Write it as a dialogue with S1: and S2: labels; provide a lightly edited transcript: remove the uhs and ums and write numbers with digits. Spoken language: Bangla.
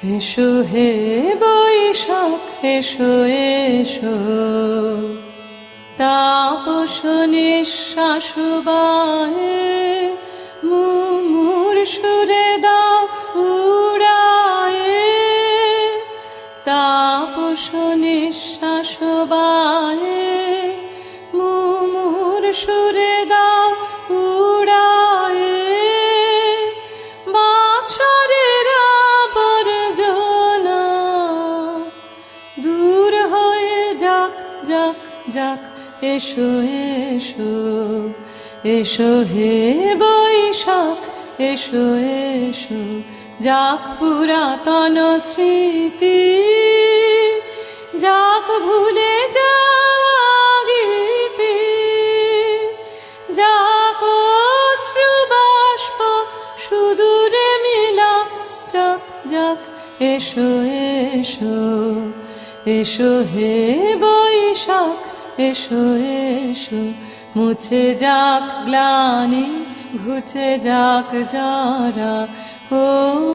S1: এসো হে বৈশাখ এসো এসো, তাপস নিঃশ্বাস বায়ে মুমুর সুরে দাও উড়ায়ে, তাপস নিঃশ্বাস বায়ে মুমুর সুরে দাও উড়ায়ে। বাছরের আবর্জনা দূর হয়ে যাক যাক যাক, এসো এসো এসো হে বৈশাখ এসো এসো, যাক পুরাতন স্মৃতি, যাক ভুলে যাওয়া গীতি, যাক অশ্রু বাষ্প সুদূরে মিলাক, যাক যাক এসো এসো এসো হে বৈশাখ এসো এসো। মুছে যাক গ্লানি ঘুচে যাক যারা, ও